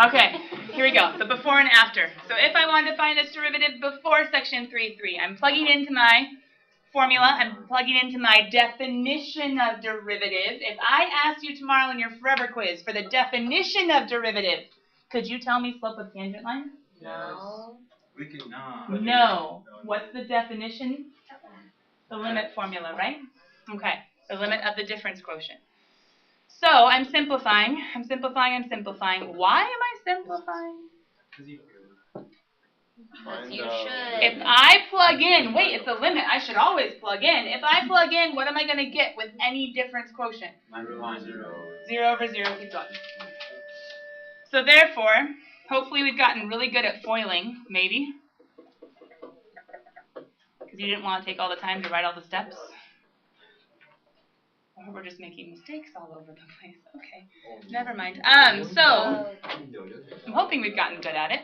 Okay, here we go, the before and after. So if I wanted to find this derivative before section 3.3, I'm plugging into my formula, I'm plugging into my definition of derivative. If I asked you tomorrow in your forever quiz for the definition of derivative, could you tell me slope of tangent line? No. We could not. No. What's the definition? The limit formula, right? Okay, the limit of the difference quotient. So I'm simplifying. Why am I simplifying? Because you should. If I plug in, wait, it's a limit. I should always plug in. If I plug in, what am I going to get with any difference quotient? 0 over 0, keep going. So therefore, hopefully we've gotten really good at foiling, maybe. Because you didn't want to take all the time to write all the steps. Or we're just making mistakes all over the place. Okay, never mind. So I'm hoping we've gotten good at it.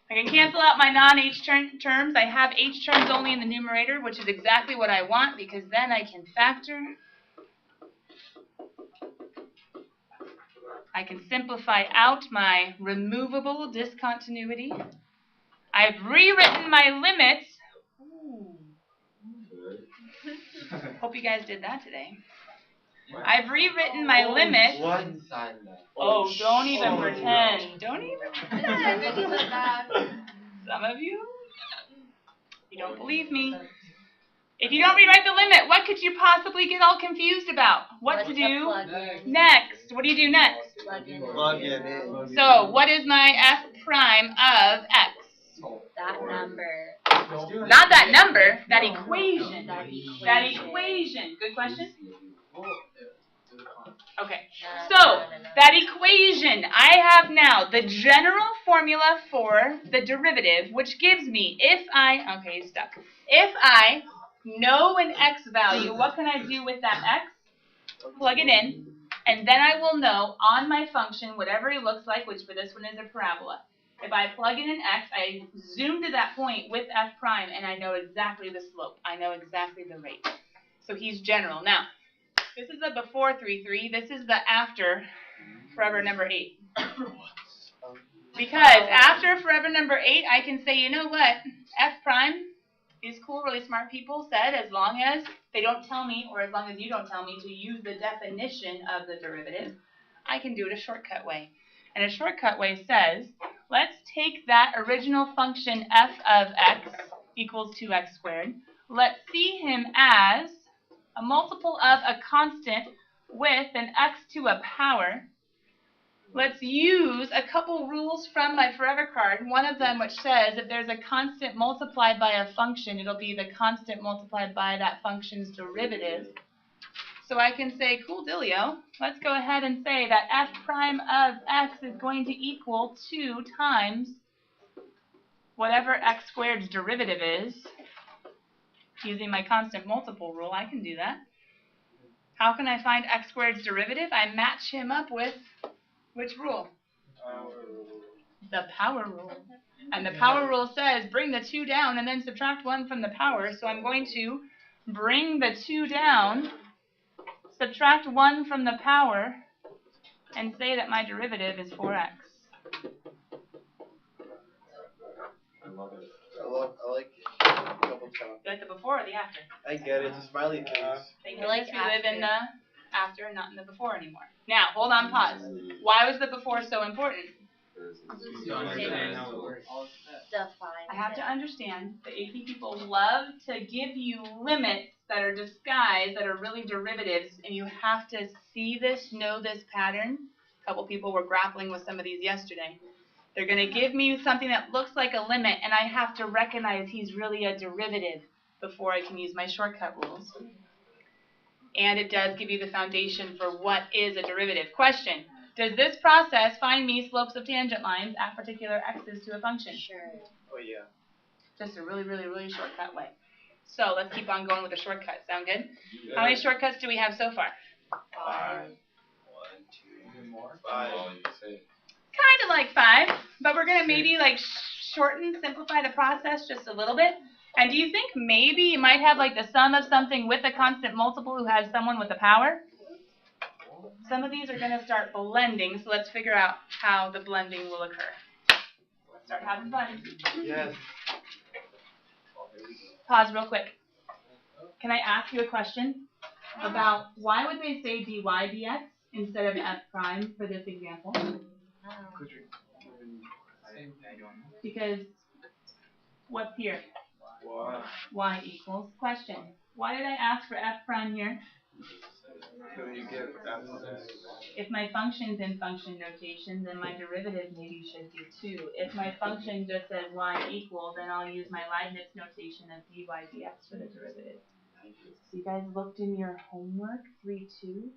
I can cancel out my non-H terms. I have H terms only in the numerator, which is exactly what I want because then I can factor. I can simplify out my removable discontinuity. I've rewritten my limits. Ooh. Hope you guys did that today. I've rewritten my limit. Oh, don't even pretend. Don't even pretend. Some of you don't believe me. If you don't rewrite the limit, what could you possibly get all confused about? What to do next? What do you do next? Plug in. So, what is my f prime of x? That number. Not that number, that equation. That equation. Good question? Okay, so that equation, I have now the general formula for the derivative, which gives me, if I know an x value, what can I do with that x? Plug it in, and then I will know on my function, whatever it looks like, which for this one is a parabola. If I plug in an x, I zoom to that point with f prime, and I know exactly the slope. I know exactly the rate. So he's general. Now, this is the before 3.3. This is the after forever number 8. Because after forever number 8, I can say, you know what? F prime, these cool, really smart people said as long as they don't tell me, or as long as you don't tell me to use the definition of the derivative, I can do it a shortcut way. And a shortcut way says, let's take that original function f of x equals 2x squared. Let's see him as a multiple of a constant with an x to a power. Let's use a couple rules from my forever card. One of them which says if there's a constant multiplied by a function, it'll be the constant multiplied by that function's derivative. So I can say, cool dealio, let's go ahead and say that f prime of x is going to equal 2 times whatever x squared's derivative is. Using my constant multiple rule, I can do that. How can I find x squared's derivative? I match him up with which rule? The power rule. And the power rule says bring the 2 down and then subtract 1 from the power. So I'm going to bring the 2 down, subtract 1 from the power, and say that my derivative is 4x. I love it. I like it. Double chop. You like the before or the after? I get it. It's a smiley face. Thank goodness we live in the after and not in the before anymore. Now, hold on, pause. Why was the before so important? I have to understand the AP people love to give you limits that are disguised, that are really derivatives, and you have to see this, know this pattern. A couple people were grappling with some of these yesterday. They're going to give me something that looks like a limit, and I have to recognize he's really a derivative before I can use my shortcut rules. And it does give you the foundation for what is a derivative. Question, does this process find me slopes of tangent lines at particular x's to a function? Sure. Oh, yeah. Just a really, really, really shortcut way. So let's keep on going with the shortcuts. Sound good? How many shortcuts do we have so far? 5. 1, 2, 5. Kind of like 5, but we're going to maybe like shorten, simplify the process just a little bit. And do you think maybe you might have like the sum of something with a constant multiple who has someone with a power? some of these are going to start blending, so let's figure out how the blending will occur. Let's start having fun. Yes. Pause real quick. Can I ask you a question about why would they say dy dx instead of f prime for this example? Because what's here? Y equals. Question. Why did I ask for f prime here? So you get F. If my function's in function notation, then my derivative maybe should be 2. If my function just says y equals, then I'll use my Leibniz notation of dy dx for the derivative. So you guys looked in your homework, 3-2.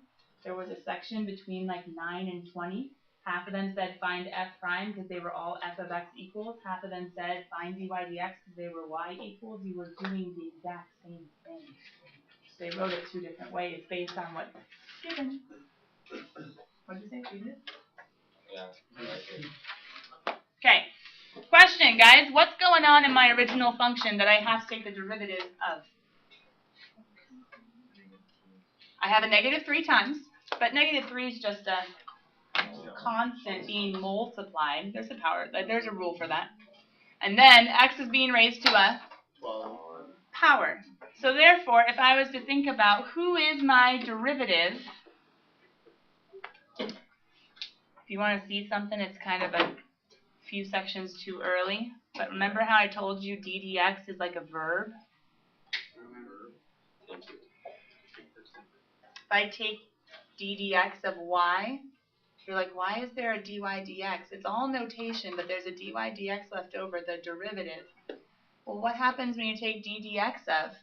There was a section between like 9 and 20. Half of them said find f prime because they were all f of x equals. Half of them said find dy dx because they were y equals. You were doing the exact same thing. So they wrote it 2 different ways based on what's given. What did you say? Read it? Yeah. Okay. Question, guys. What's going on in my original function that I have to take the derivative of? I have a negative 3 times, but negative 3 is just a constant being multiplied. There's a power. There's a rule for that. And then x is being raised to a 12. power. So therefore, if I was to think about who is my derivative, if you want to see something, it's kind of a few sections too early. But remember how I told you d dx is like a verb? If I take d dx of y, you're like, why is there a dy dx? It's all notation, but there's a dy dx left over, the derivative. Well, what happens when you take d dx of?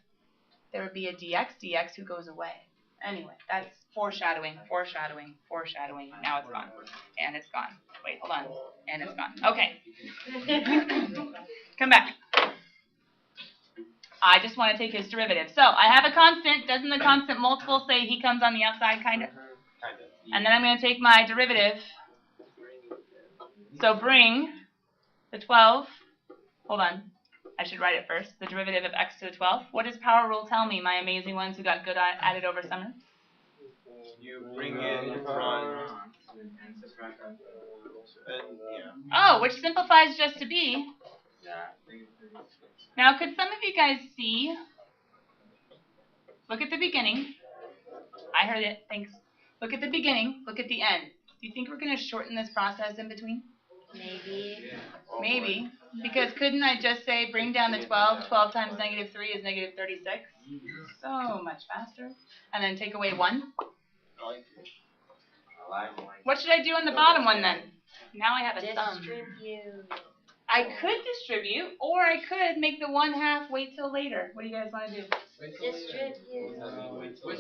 There would be a dx dx who goes away. Anyway, that's foreshadowing, foreshadowing, foreshadowing. Now it's gone. And it's gone. Wait, hold on. And it's gone. Okay. Come back. I just want to take his derivative. So I have a constant. Doesn't the constant multiple say he comes on the outside, kind of? And then I'm going to take my derivative. So bring the 12. Hold on. I should write it first. The derivative of x to the 12. What does power rule tell me, my amazing ones who got good at it over summer? You bring in front. And yeah. Oh, which simplifies just to b. Now, could some of you guys see? Look at the beginning. I heard it. Thanks. Look at the beginning. Look at the end. Do you think we're going to shorten this process in between? Maybe. Maybe. Because couldn't I just say bring down the 12? 12 times negative 3 is negative 36. So much faster. And then take away 1. What should I do in the bottom one then? Now I have a sum. Distribute. I could distribute, or I could make the 1/2 wait till later. What do you guys want to do? Distribute. Wait till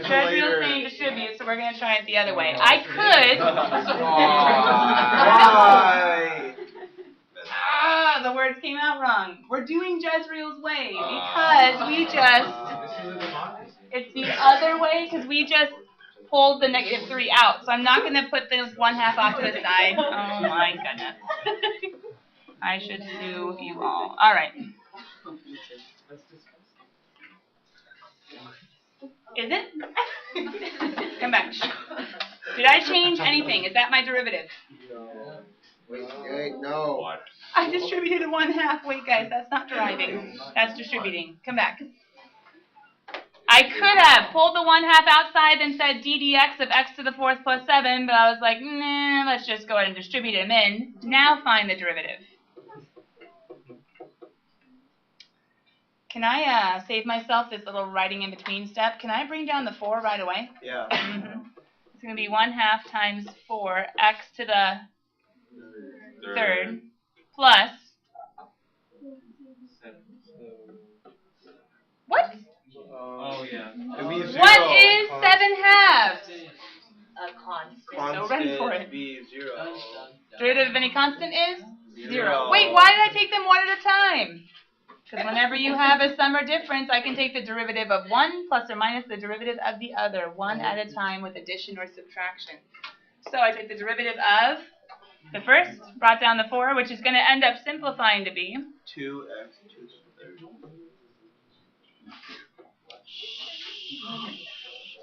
Treasury later. was saying distribute, so we're going to try it the other way. I could. Why? The words came out wrong. We're doing Jezreel's way because we just, it's the other way because we just pulled the negative 3 out. So I'm not going to put this 1/2 off to the side. Oh my goodness. I should sue you all. All right. Is it? Come back. Did I change anything? Is that my derivative? Wait, no. I distributed a 1/2. Wait, guys, that's not deriving. That's distributing. Come back. I could have pulled the 1/2 outside and said d dx of x to the 4th plus 7, but I was like, nah, let's just go ahead and distribute them in. Now find the derivative. Can I save myself this little writing in between step? Can I bring down the 4 right away? Yeah. It's going to be 1/2 times 4, x to the 3rd plus. What? Oh, yeah. It'd be 0. What is 7/2? A constant. So ready for it. Be 0. Derivative of any constant is 0. 0. Wait, why did I take them one at a time? Because whenever you have a sum or difference, I can take the derivative of one plus or minus the derivative of the other, one at a time with addition or subtraction. So I take the derivative of the first, brought down the 4, which is going to end up simplifying to be 2x to the 3rd.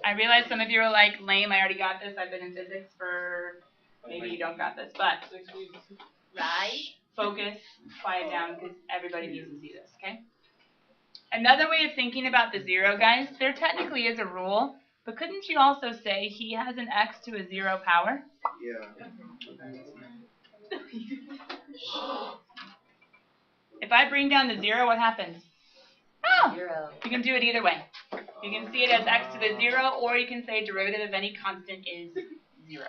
I realize some of you are like, lame, I already got this. I've been in physics for, maybe you don't got this, but Right? focus, quiet down, because everybody needs to see this, okay? Another way of thinking about the zero, guys, there technically is a rule, but couldn't you also say he has an x to a 0 power? Yeah. If I bring down the 0, what happens? Oh, 0. you can do it either way. You can see it as x to the 0, or you can say derivative of any constant is 0.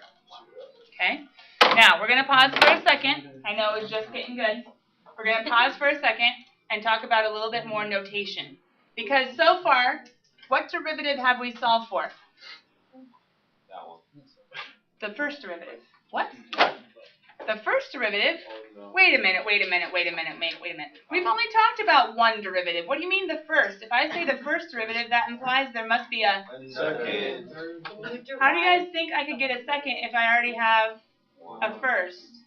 Okay? Now, we're going to pause for a second. I know it's just getting good. We're going to pause for a second and talk about a little bit more notation. Because so far, what derivative have we solved for? That one. The first derivative. What? The first derivative? Wait a minute. We've only talked about one derivative. What do you mean the first? If I say the first derivative, that implies there must be a... Second. How do you guys think I could get a second if I already have a first?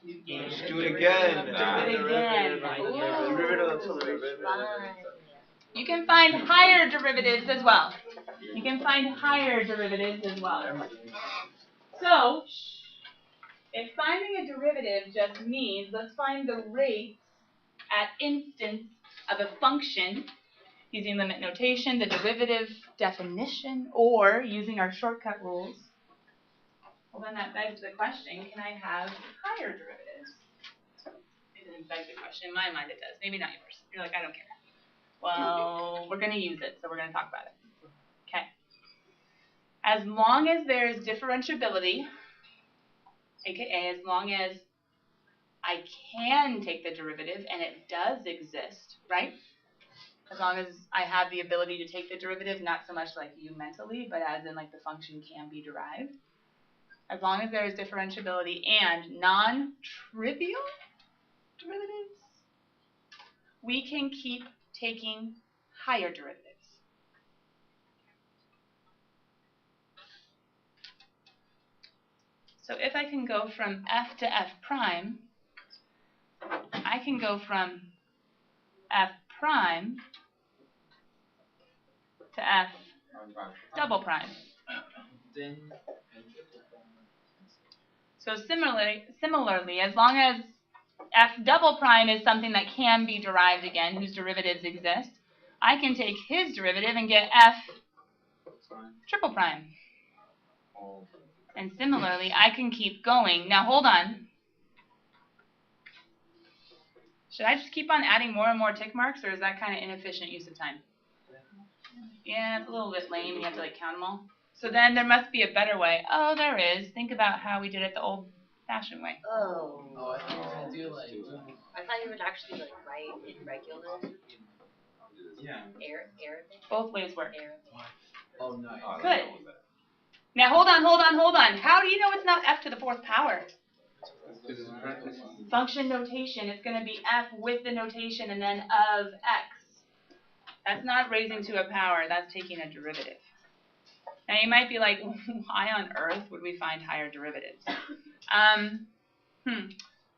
Just do it again. Do it again. Fun. You can find higher derivatives as well. So, if finding a derivative just means, let's find the rate at instance of a function using limit notation, the derivative definition, or using our shortcut rules, well then that begs the question, can I have higher derivatives? It doesn't beg the question. In my mind it does. Maybe not yours. You're like, I don't care. Well, we're going to use it, so we're going to talk about it. Okay. As long as there's differentiability, aka as long as I can take the derivative and it does exist, right? As long as I have the ability to take the derivative, not so much like you mentally, but as in like the function can be derived. As long as there is differentiability and non-trivial derivatives, we can keep taking higher derivatives. So if I can go from f to f prime, I can go from f prime to f double prime. So similarly, as long as f double prime is something that can be derived again, whose derivatives exist, I can take his derivative and get f triple prime. And similarly, I can keep going. Now hold on. Should I just keep on adding more and more tick marks, or is that kind of inefficient use of time? Yeah, it's a little bit lame. You have to like count them all. So then there must be a better way. Oh, there is. Think about how we did it the old-fashioned way. Oh. I thought you were gonna do like. I thought you would actually like write in regular. Yeah. Arabic. Both ways work. Arabic. Oh, nice. Good. Now hold on. How do you know it's not f to the fourth power? Function notation. It's going to be f with the notation and then of x. That's not raising to a power. That's taking a derivative. Now you might be like, why on earth would we find higher derivatives?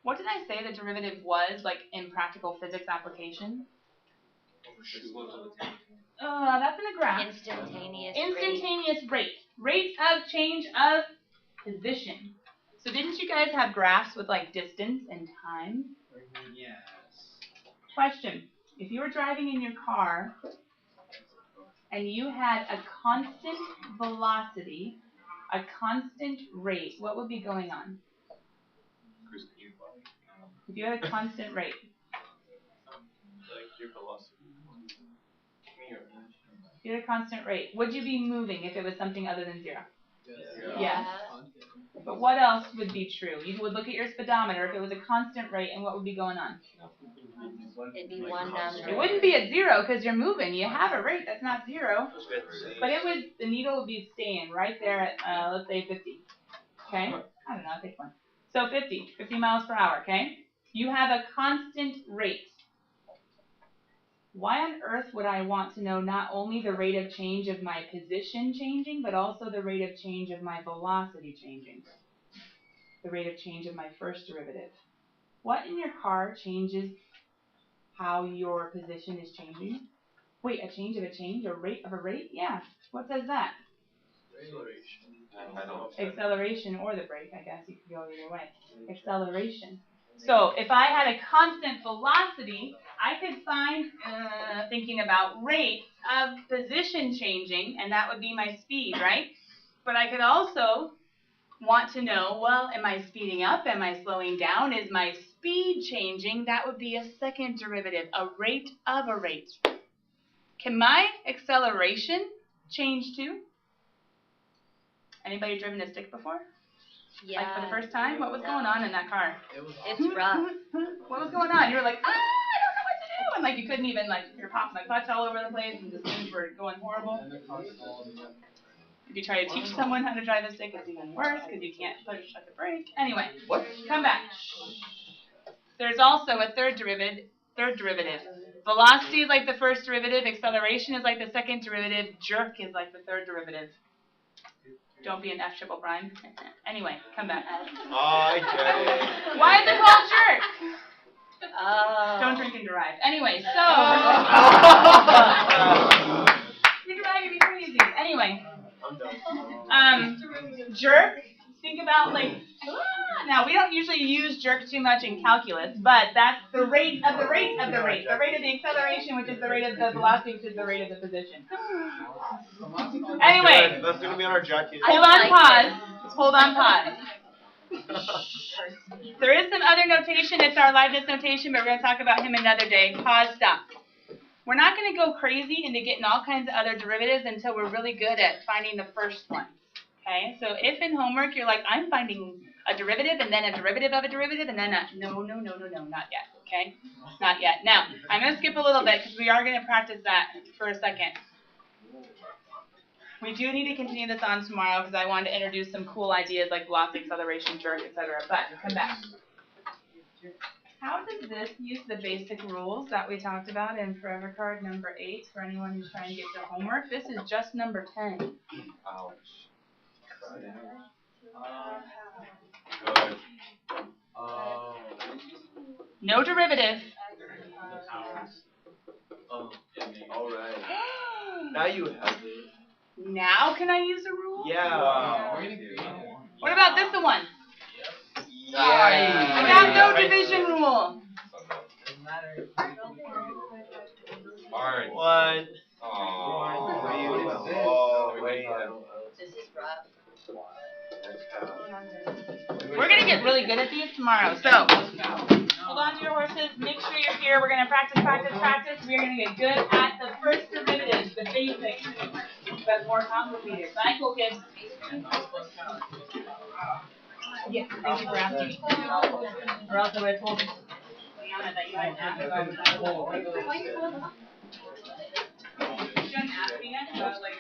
What did I say the derivative was, like in practical physics application? That's in a graph. Instantaneous rate. Rate of change of position. So didn't you guys have graphs with like distance and time? Yes. Question. If you were driving in your car and you had a constant velocity, a constant rate, what would be going on? If you had a constant rate. Like your velocity. If you had a constant rate, would you be moving if it was something other than 0? Yes. But what else would be true? You would look at your speedometer if it was a constant rate, and what would be going on? It'd be one number. It wouldn't be at 0 because you're moving. You have a rate that's not 0. But the needle would be staying right there at, let's say 50. Okay? I don't know, pick one. So 50 miles per hour, okay? You have a constant rate. Why on earth would I want to know not only the rate of change of my position changing, but also the rate of change of my velocity changing? The rate of change of my first derivative. What in your car changes how your position is changing? Wait, a change of a change? A rate of a rate? Yeah. What says that? Acceleration or the brake, I guess. You could go either way. Acceleration. So if I had a constant velocity, I could find, thinking about rate of position changing, and that would be my speed, right? But I could also want to know, well, am I speeding up? Am I slowing down? Is my speed changing? That would be a second derivative, a rate of a rate. Can my acceleration change too? Anybody driven a stick before? Yeah. Like for the first time? What was going on in that car? It's rough. What was going on? You were like, I don't know what to do. And like you couldn't even, like, you're popping the clutch all over the place and just things were going horrible. If you try to teach someone how to drive a stick, it's even worse because you can't push at the brake. Anyway, come back. There's also a third derivative. Velocity is like the first derivative. Acceleration is like the second derivative. Jerk is like the third derivative. Don't be an F triple prime. Anyway, come back. I get it. Why is it called jerk? Oh. Don't drink and drive. Anyway, so you're driving me crazy. Anyway, jerk. Think about like. Now we don't usually use jerk too much in calculus, but that's the rate of the rate of the rate, the rate of the acceleration, which is the rate of the velocity, which is the rate of the position. Anyway, That's gonna be on our jacket. hold on, pause. Hold on, pause. There is some other notation. It's our Leibniz notation, but we're going to talk about him another day. Pause, stop. We're not going to go crazy into getting all kinds of other derivatives until we're really good at finding the first one. Okay? So if in homework you're like, I'm finding a derivative and then a derivative of a derivative and then a, no, not yet. Okay? Not yet. Now, I'm going to skip a little bit because we are going to practice that for a second. We do need to continue this on tomorrow because I wanted to introduce some cool ideas like velocity, acceleration, jerk, etc. But come back. How does this use the basic rules that we talked about in Forever Card number 8 for anyone who's trying to get their homework? This is just number 10. Ouch. No derivative. Alright. Now you have it. Now can I use a rule? Yeah. Wow. What about this one? Yeah. I got no division rule. Alright. What? Oh, wait. This is rough. We're going to get really good at these tomorrow. So, hold on to your horses. Make sure you're here. We're going to practice. We're going to get good at the first derivatives, the basics, but more complicated. Bye, cool kids. Yes, thank you for asking me. Or else I would have told Liana that you hadn't asked if I was at home. She didn't ask me yet, so I was like,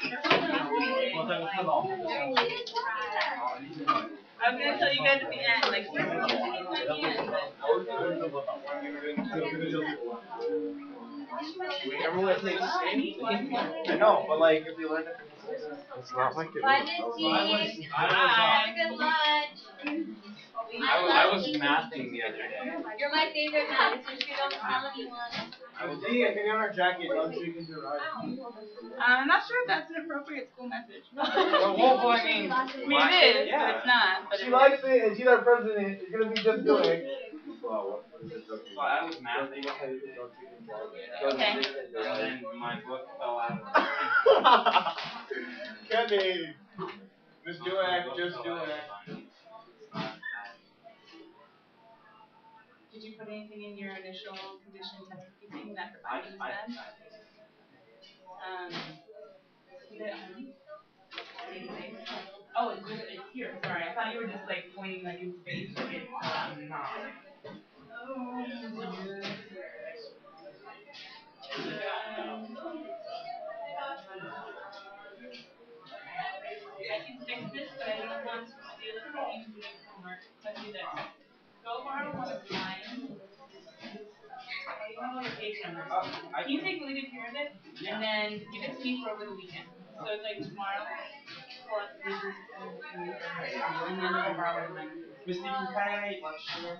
I was going to tell you guys at the end, like, at the end, Everyone takes I know, but like if you learn it, it's not like it. Bye, Minty. Bye. Good lunch. I was mathing the other day. You're my favorite man. Since you don't tell anyone. Hey, I can have our jacket. Don't drink and drive. I'm not sure if that's an appropriate school message. Well, I mean, it is, but it's not. But She likes it, and she's our president. It's gonna be just doing it. well, I was mathing, Okay. and then my book fell out of Kenny, just do it. Just do it. Did you put anything in your initial condition test keeping that the findings then? Is it, oh, it's here. Sorry, I thought you were just like pointing like in space. Okay. I can fix this, but I don't want to steal it from you to do homework. Let's do this. Go borrow one of mine. You have all your page numbers. Can you take really good care of it? And then give it to me for over the weekend. So it's like tomorrow. Pull out the pages and then we'll borrow one of mine. Misty, can I lunch today?